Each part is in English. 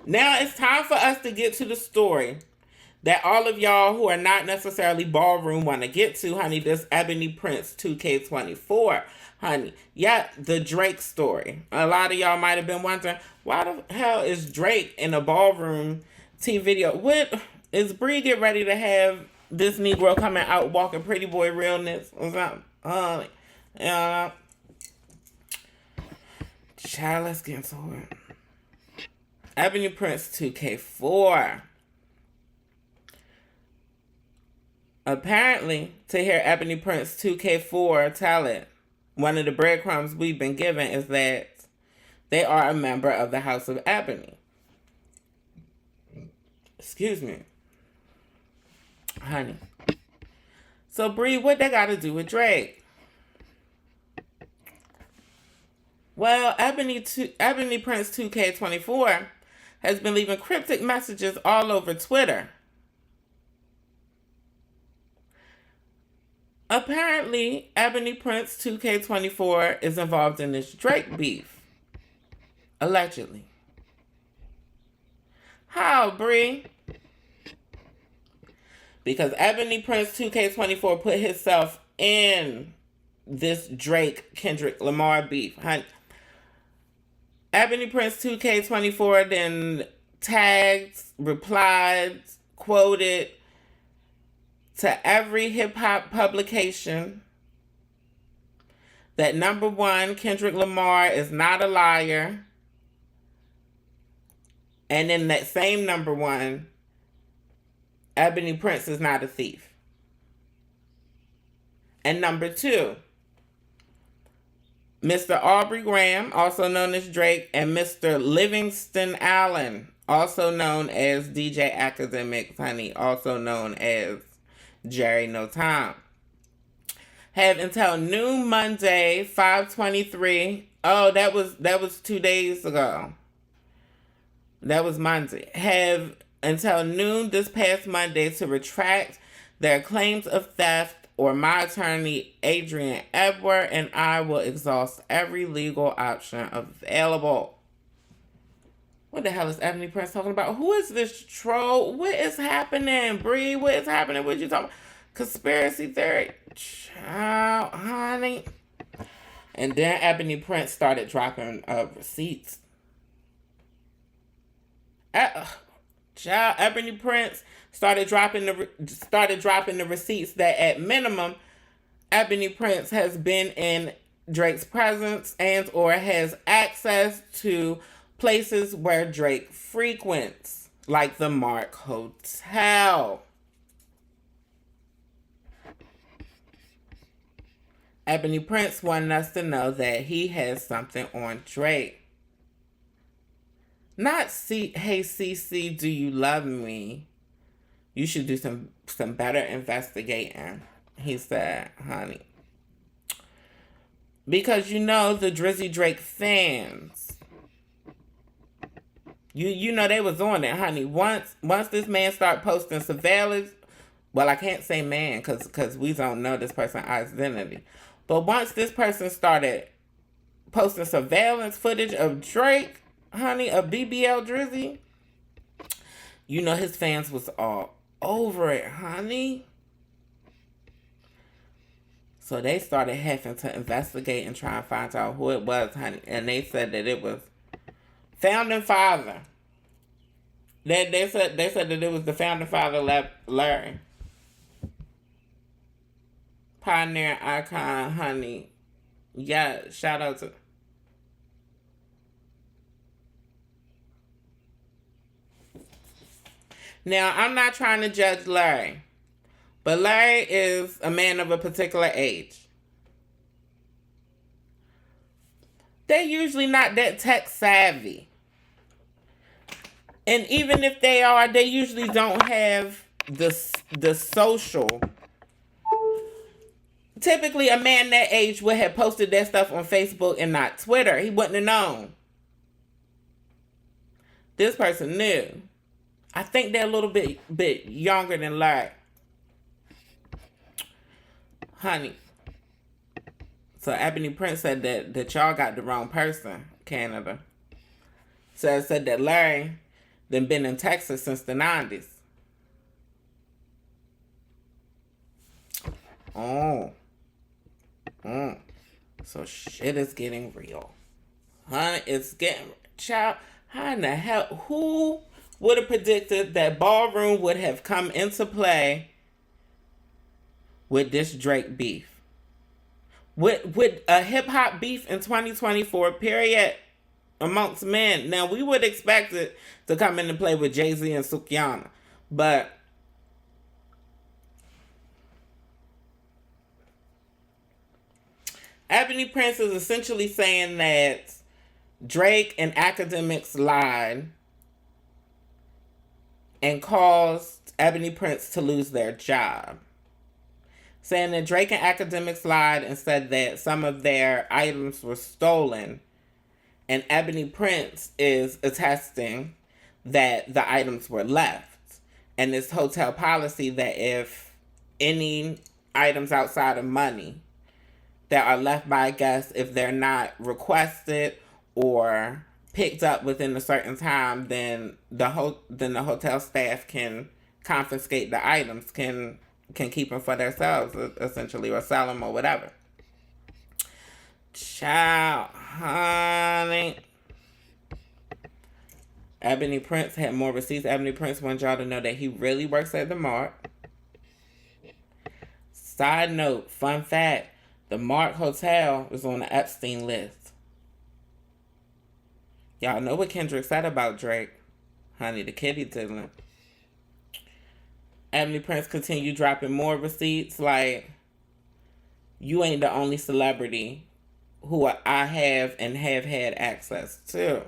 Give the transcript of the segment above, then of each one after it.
Now it's time for us to get to the story that all of y'all who are not necessarily ballroom want to get to, honey. This Ebony Prince 2K24, honey. Yeah, the Drake story. A lot of y'all might have been wondering, why the hell is Drake in a ballroom TV video? What is Bre get ready to have this Negro coming out walking pretty boy realness or something? Child, let's get into it. Ebony Prince 2K4. Apparently, to hear Ebony Prince 2K4 tell it, one of the breadcrumbs we've been given is that they are a member of the House of Ebony. Excuse me. Honey. So, Bre, what they got to do with Drake? Well, Ebony Prince 2K24 has been leaving cryptic messages all over Twitter. Apparently, Ebony Prince 2K24 is involved in this Drake beef. Allegedly. How, Bre? Because Ebony Prince 2K24 put himself in this Drake Kendrick Lamar beef. Honey. Ebony Prince 2K24 then tagged, replied, quoted to every hip-hop publication that number one, Kendrick Lamar is not a liar. And in that same number one, Ebony Prince is not a thief. And number two, Mr. Aubrey Graham, also known as Drake, and Mr. Livingston Allen, also known as DJ Academics, honey, also known as Jerry No Time, have until noon Monday, 5/23. Oh, that was 2 days ago. That was Monday. Have until noon this past Monday to retract their claims of theft, or my attorney, Adrian Edward, and I will exhaust every legal option available. What the hell is Ebony Prince talking about? Who is this troll? What is happening, Bre? What is happening? What you talking about? Conspiracy theory? Child, honey. And then Ebony Prince started dropping receipts. Child, Ebony Prince started dropping the receipts that at minimum Ebony Prince has been in Drake's presence and or has access to places where Drake frequents, like the Mark Hotel. Ebony Prince wanted us to know that he has something on Drake. Not hey CC, do you love me? You should do some better investigating, he said, honey. Because you know the Drizzy Drake fans, you know they was on it, honey. Once this man started posting surveillance, well, I can't say man because we don't know this person's identity. But once this person started posting surveillance footage of Drake, honey, of BBL Drizzy, you know his fans was all over it, honey. So they started having to investigate and try and find out who it was, honey. And they said that it was founding father. They said that it was the founding father, Larry. Pioneer icon, honey. Yeah, shout out to... Now, I'm not trying to judge Larry, but Larry is a man of a particular age. They're usually not that tech savvy. And even if they are, they usually don't have the social. Typically, a man that age would have posted that stuff on Facebook and not Twitter. He wouldn't have known. This person knew. I think they're a little bit younger than Larry. Honey. So Ebony Prince said that y'all got the wrong person, Canada. So it said that Larry then been in Texas since the 90s. Oh. So shit is getting real. Honey, it's getting... Child, how in the hell... Who would have predicted that Ballroom would have come into play with this Drake beef? With a hip-hop beef in 2024, period, amongst men. Now, we would expect it to come into play with Jay-Z and Sukiyama. But... Ebony Prince is essentially saying that Drake and academics lied and caused Ebony Prince to lose their job. Saying that Drake and academics lied and said that some of their items were stolen. And Ebony Prince is attesting that the items were left. And this hotel policy that if any items outside of money that are left by guests, if they're not requested or picked up within a certain time, then the hotel staff can confiscate the items, can keep them for themselves, essentially, or sell them or whatever. Child, honey. Ebony Prince had more receipts. Ebony Prince wants y'all to know that he really works at the Mark. Side note, fun fact, the Mark Hotel is on the Epstein list. Y'all know what Kendrick said about Drake. Honey, the kitty didn't. Ebony Prince continued dropping more receipts. Like, you ain't the only celebrity who I have and have had access to.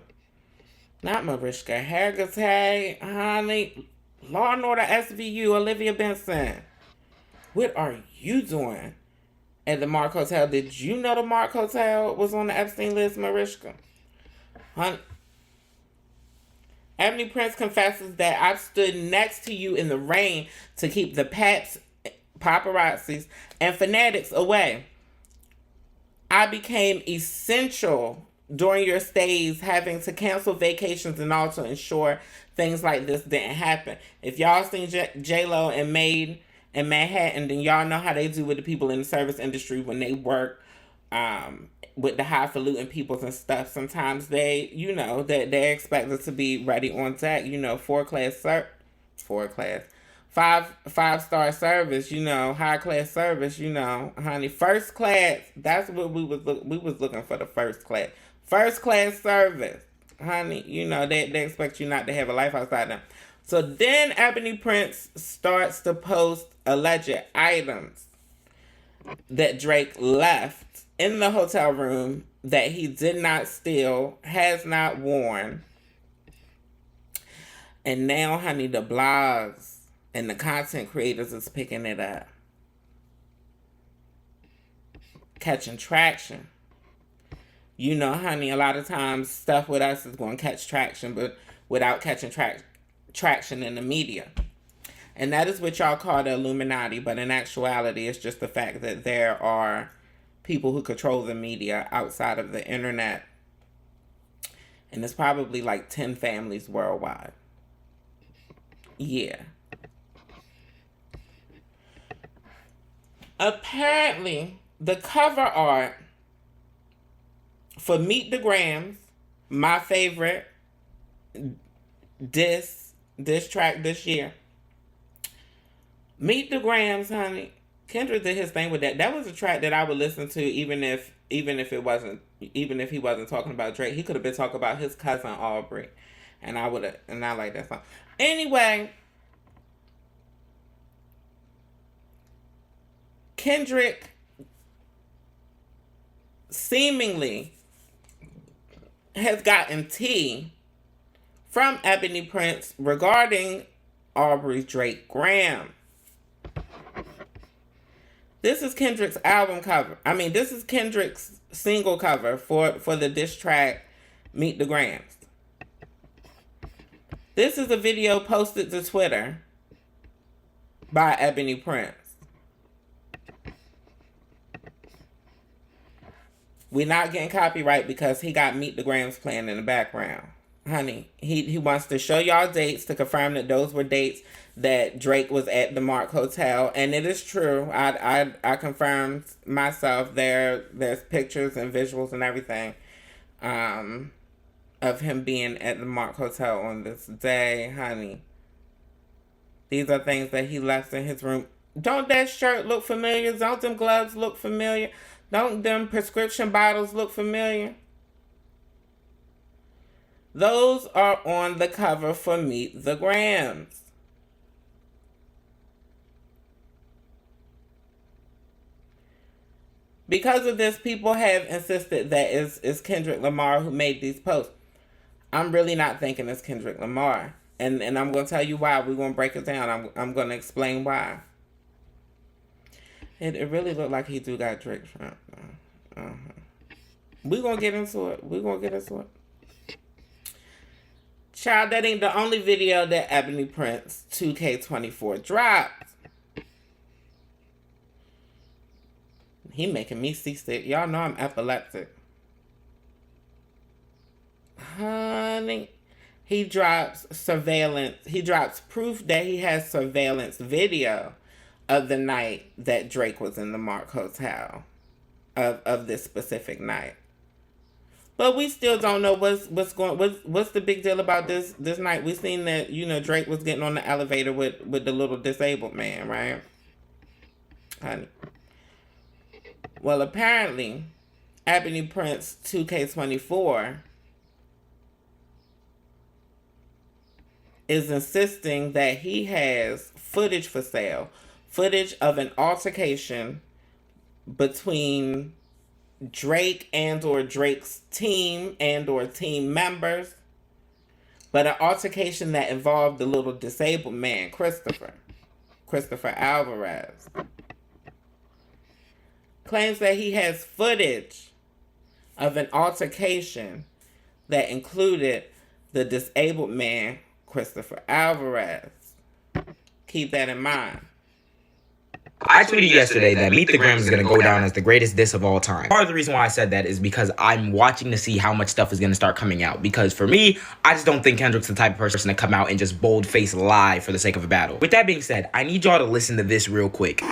Not Mariska Hargitay, honey. Law and Order SVU, Olivia Benson. What are you doing at the Mark Hotel? Did you know the Mark Hotel was on the Epstein list, Mariska? Honey. Ebony Prince confesses that I've stood next to you in the rain to keep the paparazzis and fanatics away. I became essential during your stays, having to cancel vacations and all to ensure things like this didn't happen. If y'all seen J-Lo and Maid in Manhattan, then y'all know how they do with the people in the service industry when they work with the highfalutin peoples and stuff. Sometimes they, that they're expected to be ready on deck, five-star service, high class service, honey, first class. That's what we was looking for, the first class. First class service, honey, they expect you not to have a life outside them. So then Ebony Prince starts to post alleged items that Drake left in the hotel room that he did not steal, has not worn. And now, honey, the blogs and the content creators is picking it up. Catching traction. Honey, a lot of times stuff with us is going to catch traction, but without catching traction in the media. And that is what y'all call the Illuminati, but in actuality, it's just the fact that there are people who control the media outside of the internet. And it's probably like 10 families worldwide. Yeah. Apparently, the cover art for Meet the Grams, my favorite diss track this year. Meet the Grams, honey. Kendrick did his thing with that. That was a track that I would listen to even if he wasn't talking about Drake. He could have been talking about his cousin Aubrey. And I like that song. Anyway, Kendrick seemingly has gotten tea from Ebony Prince regarding Aubrey Drake Graham. This is Kendrick's album cover. This is Kendrick's single cover for the diss track Meet the Grams. This is a video posted to Twitter by Ebony Prince. We're not getting copyright because he got Meet the Grams playing in the background. honey. He wants to show y'all dates to confirm that those were dates that Drake was at the Mark Hotel, and it is true. I confirmed myself. There's pictures and visuals and everything, of him being at the Mark Hotel on this day, honey. These are things that he left in his room. Don't that shirt look familiar? Don't them gloves look familiar? Don't them prescription bottles look familiar? Those are on the cover for Meet the Grams. Because of this, people have insisted that it's Kendrick Lamar who made these posts. I'm really not thinking it's Kendrick Lamar. And I'm going to tell you why. We're going to break it down. I'm going to explain why. It really looked like he do got Drake shrimp. We're going to get into it. Child, that ain't the only video that EbonyPrince2k24 dropped. He making me seasick. Y'all know I'm epileptic. Honey. He drops surveillance. He drops proof that he has surveillance video of the night that Drake was in the Mark Hotel. Of this specific night. But we still don't know what's the big deal about this night. We seen that, Drake was getting on the elevator with the little disabled man, right? Honey. Well, apparently, EbonyPrince2k24 is insisting that he has footage for sale. Footage of an altercation between Drake and or Drake's team and or team members. But an altercation that involved the little disabled man, Christopher Alvarez. Claims that he has footage of an altercation that included the disabled man, Christopher Alvarez. Keep that in mind. I tweeted yesterday that Meet the Grams is going to go down as the greatest diss of all time. Part of the reason why I said that is because I'm watching to see how much stuff is going to start coming out. Because for me, I just don't think Kendrick's the type of person to come out and just bold-faced lie for the sake of a battle. With that being said, I need y'all to listen to this real quick.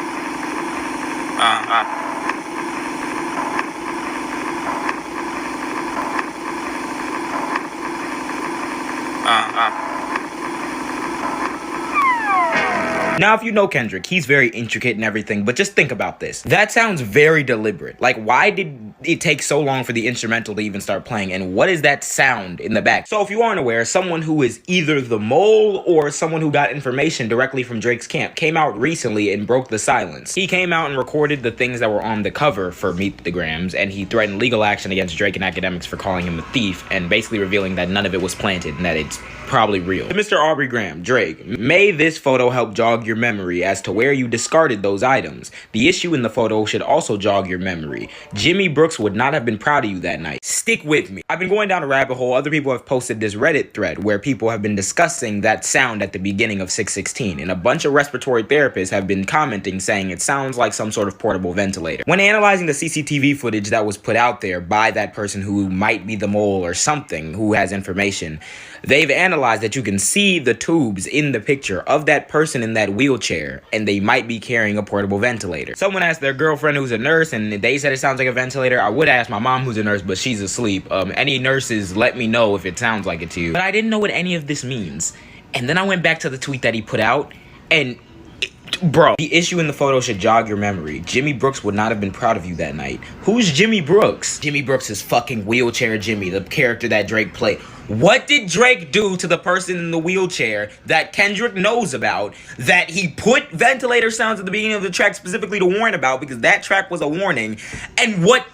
Now, if you know Kendrick, he's very intricate and everything, but just think about this. That sounds very deliberate. Like, why did it take so long for the instrumental to even start playing? And what is that sound in the back? So if you aren't aware, someone who is either the mole or someone who got information directly from Drake's camp came out recently and broke the silence. He came out and recorded the things that were on the cover for Meet the Grams, and he threatened legal action against Drake and academics for calling him a thief and basically revealing that none of it was planted and that it's probably real. To Mr. Aubrey Graham, Drake, may this photo help jog your memory as to where you discarded those items. The issue in the photo should also jog your memory. Jimmy Brooks would not have been proud of you that night. Stick with me. I've been going down a rabbit hole. Other people have posted this Reddit thread where people have been discussing that sound at the beginning of 616, and a bunch of respiratory therapists have been commenting saying it sounds like some sort of portable ventilator. When analyzing the CCTV footage that was put out there by that person who might be the mole or something who has information, they've analyzed that you can see the tubes in the picture of that person in that wheelchair, and they might be carrying a portable ventilator. Someone asked their girlfriend who's a nurse, and they said it sounds like a ventilator. I would ask my mom who's a nurse, but she's asleep. Any nurses, let me know if it sounds like it to you. But I didn't know what any of this means. And then I went back to the tweet that he put out, and bro, the issue in the photo should jog your memory. Jimmy Brooks would not have been proud of you that night. Who's Jimmy Brooks? Jimmy Brooks is fucking Wheelchair Jimmy, the character that Drake played. What did Drake do to the person in the wheelchair that Kendrick knows about, that he put ventilator sounds at the beginning of the track specifically to warn about, because that track was a warning? And what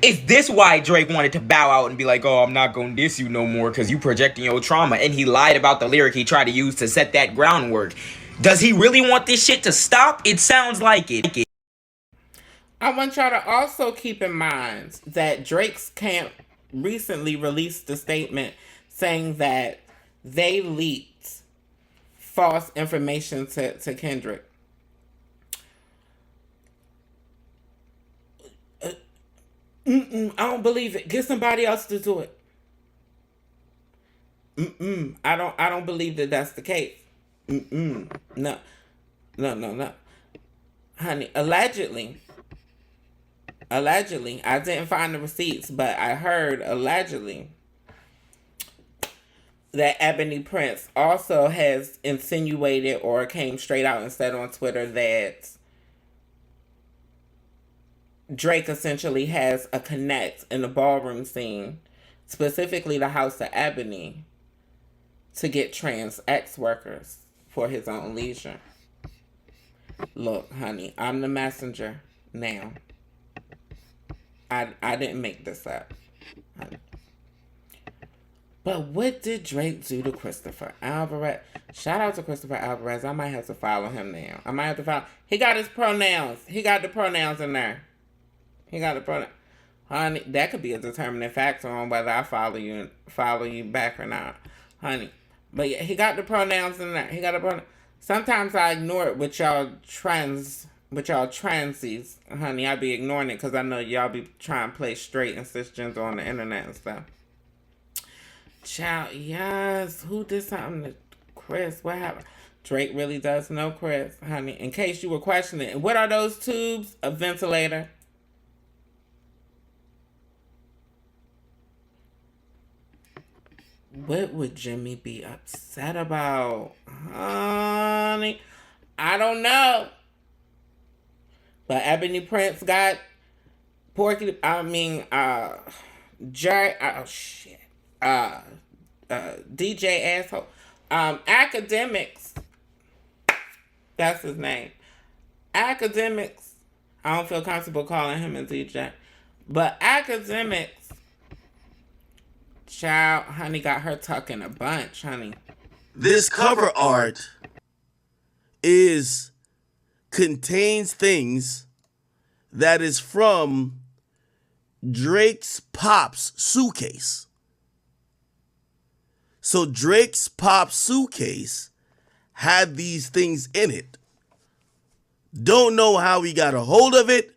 is this why Drake wanted to bow out and be like, oh, I'm not gonna diss you no more because you projecting your trauma, and he lied about the lyric he tried to use to set that groundwork? Does he really want this shit to stop? It sounds like it. I want y'all to also keep in mind that Drake's camp recently released a statement saying that they leaked false information to Kendrick. I don't believe it. Get somebody else to do it. I don't believe that that's the case. No, no. Honey, allegedly, I didn't find the receipts, but I heard allegedly that Ebony Prince also has insinuated or came straight out and said on Twitter that Drake essentially has a connect in the ballroom scene, specifically the House of Ebony, to get trans ex workers for his own leisure. Look, honey, I'm the messenger now. I didn't make this up. Honey. But what did Drake do to Christopher Alvarez? Shout out to Christopher Alvarez. I might have to follow him now. I might have to follow. He got his pronouns. He got the pronouns in there. He got the pronouns. Honey, that could be a determining factor on whether I follow you back or not. Honey. But yeah, he got the pronouns in there. He got the pronouns. Sometimes I ignore it with y'all transies. Honey, I be ignoring it because I know y'all be trying to play straight and cisgender on the internet and stuff. Child, yes. Who did something to Chris? What happened? Drake really does know Chris, honey. In case you were questioning, what are those tubes? A ventilator. What would Jimmy be upset about? Honey, I don't know. But Ebony Prince got Jerry, oh shit. DJ asshole. Academics. That's his name. Academics. I don't feel comfortable calling him a DJ. But Academics. Child, honey, got her tucking a bunch, honey. This cover art contains things that is from Drake's Pop's suitcase. So Drake's Pop's suitcase had these things in it. Don't know how he got a hold of it.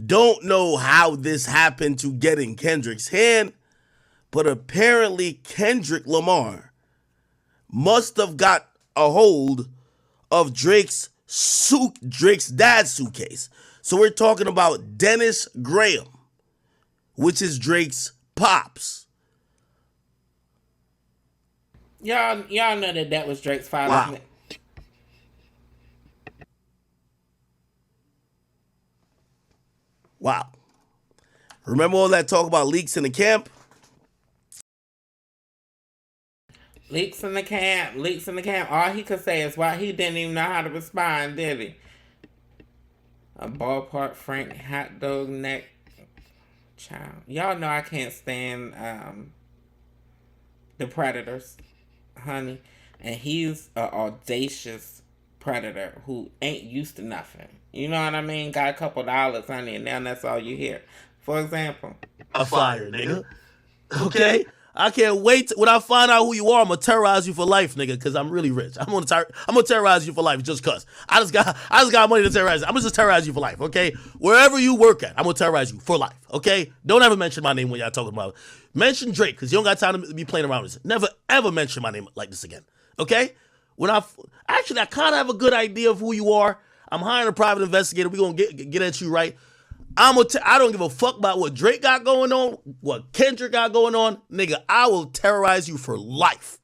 Don't know how this happened to get in Kendrick's hand. But apparently Kendrick Lamar must have got a hold of Drake's dad's suitcase. So we're talking about Dennis Graham, which is Drake's pops. Y'all know that was Drake's father. Wow. Wow. Remember all that talk about leaks in the camp? Leaks in the camp. All he could say is why he didn't even know how to respond, did he? A ballpark Frank hot dog neck child. Y'all know I can't stand the Predators, honey. And he's an audacious predator who ain't used to nothing. You know what I mean? Got a couple dollars, honey, and now that's all you hear. For example. A fire, nigga. Okay? I can't wait. When I find out who you are, I'm going to terrorize you for life, nigga, because I'm really rich. I'm gonna terrorize you for life just because. I just got money to terrorize you. I'm going to just terrorize you for life, okay? Wherever you work at, I'm going to terrorize you for life, okay? Don't ever mention my name when y'all talking about it. Mention Drake, because you don't got time to be playing around with this. Never, ever mention my name like this again, okay? I kind of have a good idea of who you are. I'm hiring a private investigator. We're going to get at you right. I don't give a fuck about what Drake got going on, what Kendrick got going on. Nigga, I will terrorize you for life.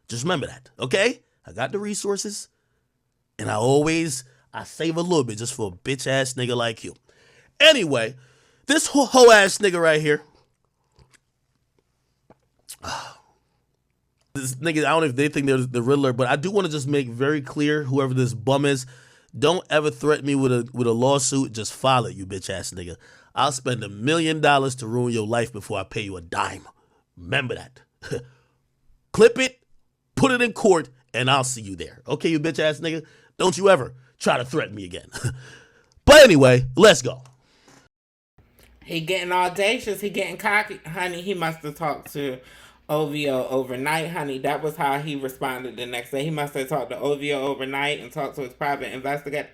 Just remember that, okay? I got the resources, and I save a little bit just for a bitch-ass nigga like you. Anyway, this hoe-ass nigga right here. This nigga, I don't know if they think they're the Riddler, but I do want to just make very clear, whoever this bum is, don't ever threaten me with a lawsuit. Just file it, you bitch ass nigga. I'll spend $1 million to ruin your life before I pay you a dime. Remember that. Clip it, put it in court, and I'll see you there. Okay, you bitch ass nigga? Don't you ever try to threaten me again. But anyway, let's go. He getting audacious. He getting cocky. Honey, he must have talked to OVO overnight, honey. That was how he responded the next day. He must have talked to OVO overnight and talked to his private investigator.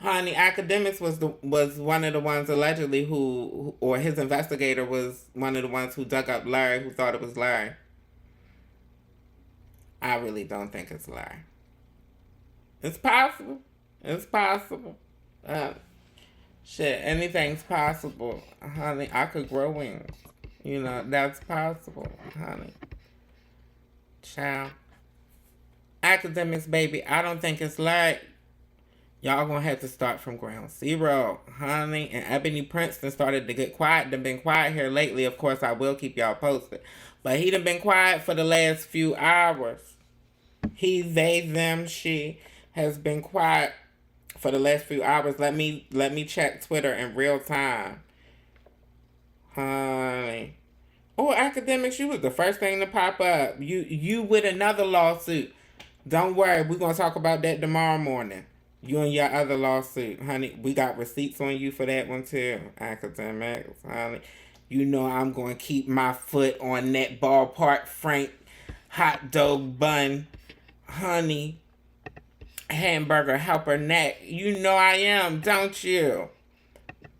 Honey, Academics was one of the ones allegedly or his investigator was one of the ones who dug up Larry, who thought it was Larry. I really don't think it's Larry. It's possible. It's possible. Shit, anything's possible, honey. I could grow wings. You know, that's possible, honey. Child. Academics, baby, I don't think it's Larry. Y'all gonna have to start from ground zero, honey. And EbonyPrince2k24 started to get quiet. Done been quiet here lately. Of course, I will keep y'all posted. But he done been quiet for the last few hours. He, they, them, she has been quiet for the last few hours. Let me check Twitter in real time. Honey. Oh, academics, you was the first thing to pop up. You with another lawsuit. Don't worry, we're gonna talk about that tomorrow morning. You and your other lawsuit, honey. We got receipts on you for that one too. Academics, honey. You know I'm gonna keep my foot on that ballpark Frank hot dog bun, honey. Hamburger helper neck. You know I am, don't you?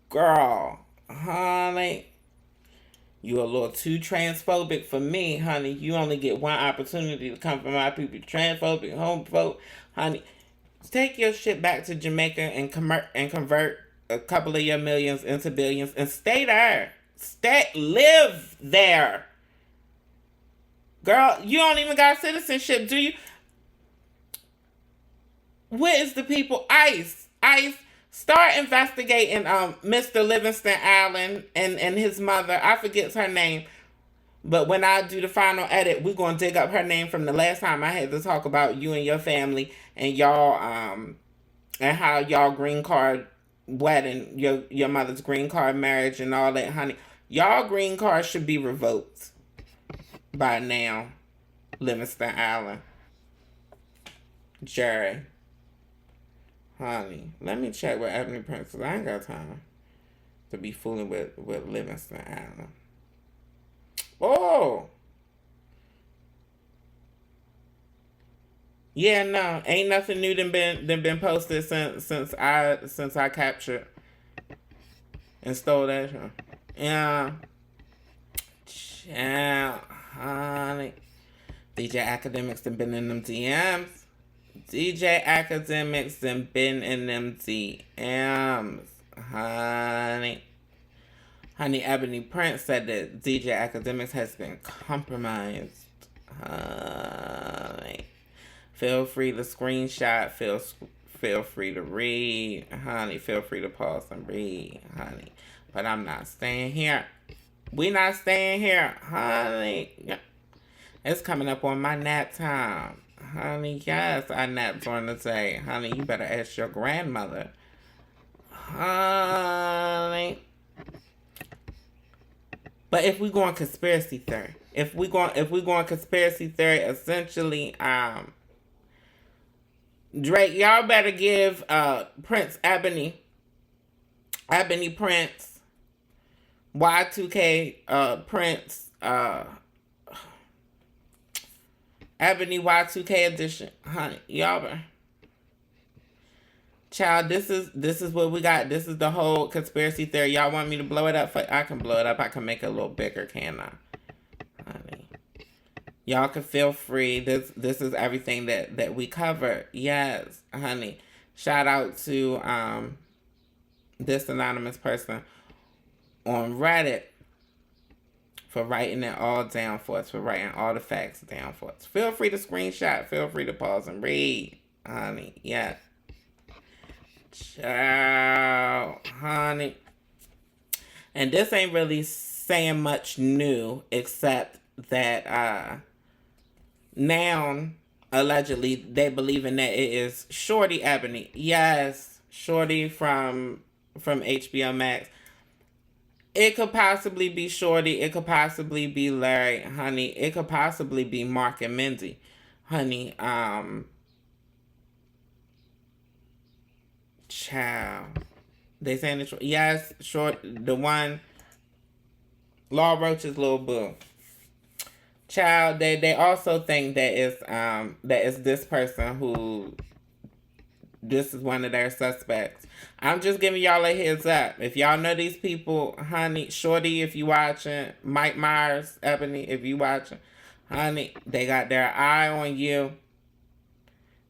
Girl, honey. You a little too transphobic for me, honey. You only get one opportunity to come from my people. Transphobic, homophobic, honey. Take your shit back to Jamaica and convert a couple of your millions into billions and stay there. Live there. Girl, you don't even got citizenship, do you? What is the people? ICE, start investigating Mr. Livingston Allen and his mother. I forget her name. But when I do the final edit, we're going to dig up her name from the last time I had to talk about you and your family and y'all, and how y'all green card wedding, your mother's green card marriage and all that, honey. Y'all green cards should be revoked by now. Livingston Allen. Jerry. Honey, let me check with Ebony Prince. I ain't got time to be fooling with Livingston Allen. Oh. Yeah, no. Ain't nothing new than been posted since I captured and stole that show. Yeah. Yeah, honey. DJ Academics done been in them DMs. DJ Academics done been in them DMs. Honey. Honey, EbonyPrince said that DJ Academics has been compromised. Honey. Feel free to screenshot. Feel free to read. Honey, feel free to pause and read. Honey. But I'm not staying here. We not staying here. Honey. It's coming up on my nap time. Honey, yes, I napped during the day. Honey, you better ask your grandmother. Honey. But if we go on conspiracy theory, if we go on conspiracy theory, essentially, Drake, y'all better give Prince EbonyPrince, Y2K Prince, Ebony Y2K edition, honey. Y'all better. Child, this is what we got. This is the whole conspiracy theory. Y'all want me to blow it up? I can blow it up. I can make it a little bigger, can I? Honey. Y'all can feel free. This is everything that we cover. Yes, honey. Shout out to this anonymous person on Reddit for writing it all down for us, for writing all the facts down for us. Feel free to screenshot. Feel free to pause and read, honey. Yes. Ciao, honey. And this ain't really saying much new, except that now, allegedly, they believing that it is Shorty Ebony. Yes, Shorty from HBO Max. It could possibly be Shorty. It could possibly be Larry, honey. It could possibly be Mark and Mindy, honey. Child. They saying it's yes, short the one Law Roach's little boo. Child, they also think that it's this person who this is one of their suspects. I'm just giving y'all a heads up. If y'all know these people, honey, Shorty, if you watching, Mike Myers, Ebony, if you watching, Honey, they got their eye on you.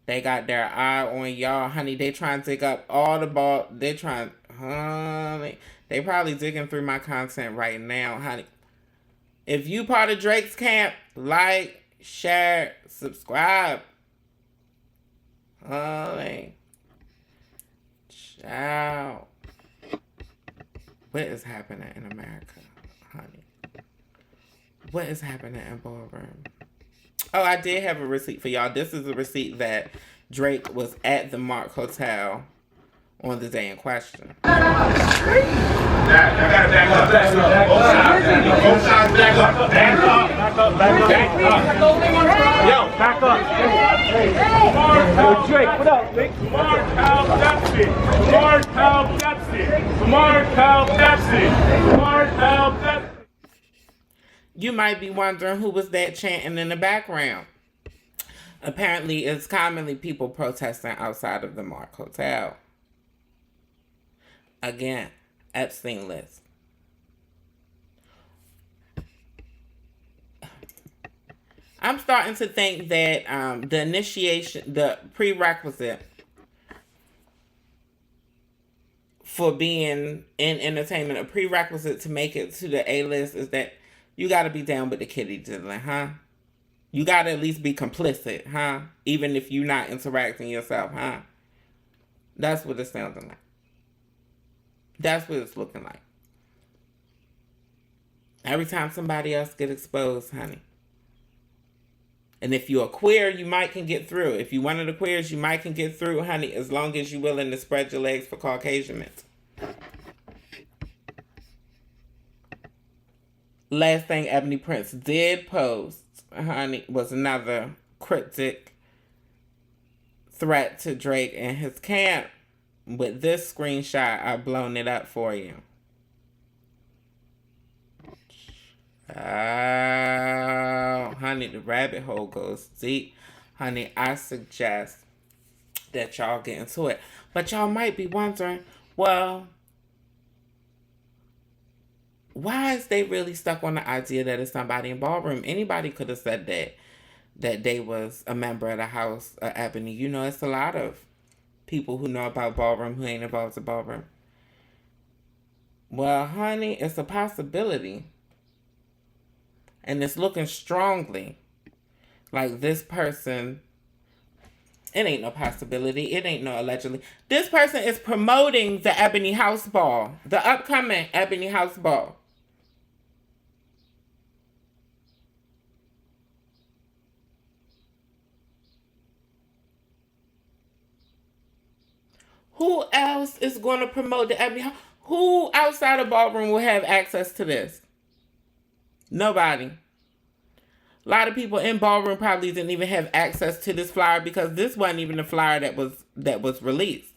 They got their eye on y'all, honey. They trying to dig up all the ball. They trying, honey. They probably digging through my content right now, honey. If you part of Drake's camp, like, share, subscribe. Honey. Ciao. What is happening in America, honey? What is happening in Ballroom? Oh, I did have a receipt for y'all. This is a receipt that Drake was at the Mark Hotel on the day in question. I gotta back up. Both sides back up. Back up. Yo, back up. Yo, Drake, what up, Nick? Lamar Kyle Pepsi. Lamar Kyle Pepsi. Lamar Kyle Pepsi. Lamar Kyle Pepsi. You might be wondering who was that chanting in the background. Apparently, it's commonly people protesting outside of the Mark Hotel. Again, Epstein list. I'm starting to think that the prerequisite for being in entertainment, a prerequisite to make it to the A-list is that you got to be down with the kitty diddling, huh? You got to at least be complicit, huh? Even if you're not interacting yourself, huh? That's what it's sounding like. That's what it's looking like. Every time somebody else get exposed, honey. And if you're a queer, you might can get through. If you're one of the queers, you might can get through, honey, as long as you're willing to spread your legs for Caucasian men. Last thing Ebony Prince did post, honey, was another cryptic threat to Drake and his camp. With this screenshot, I've blown it up for you. Oh, honey, the rabbit hole goes deep. Honey, I suggest that y'all get into it. But y'all might be wondering, well, why is they really stuck on the idea that it's somebody in Ballroom? Anybody could have said that they was a member of the House of Ebony. You know, it's a lot of people who know about Ballroom who ain't involved in Ballroom. Well, honey, it's a possibility. And it's looking strongly like this person, it ain't no possibility. It ain't no allegedly. This person is promoting the Ebony House Ball, the upcoming Ebony House Ball. Who else is going to promote the Ebony House? Who outside of Ballroom will have access to this? Nobody. A lot of people in Ballroom probably didn't even have access to this flyer because this wasn't even the flyer that was released.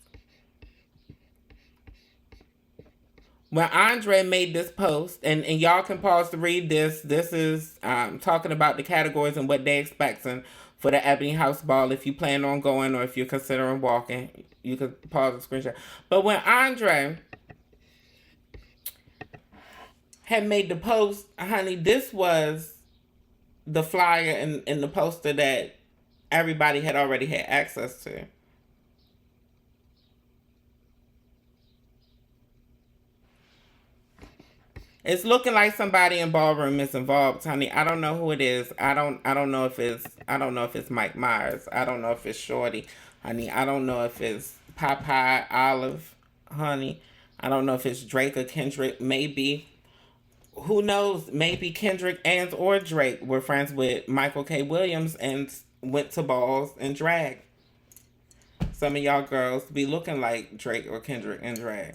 When Andre made this post, and y'all can pause to read this. This is talking about the categories and what they're expecting for the Ebony House Ball. If you plan on going or if you're considering walking, you could pause the screenshot. But when Andre had made the post, honey, this was the flyer and the poster that everybody had already had access to. It's looking like somebody in Ballroom is involved, honey. I don't know who it is. I don't know if it's Mike Myers. I don't know if it's Shorty, honey. I don't know if it's Popeye Olive, honey. I don't know if it's Drake or Kendrick. Maybe. Who knows? Maybe Kendrick and or Drake were friends with Michael K. Williams and went to balls and drag. Some of y'all girls be looking like Drake or Kendrick and drag.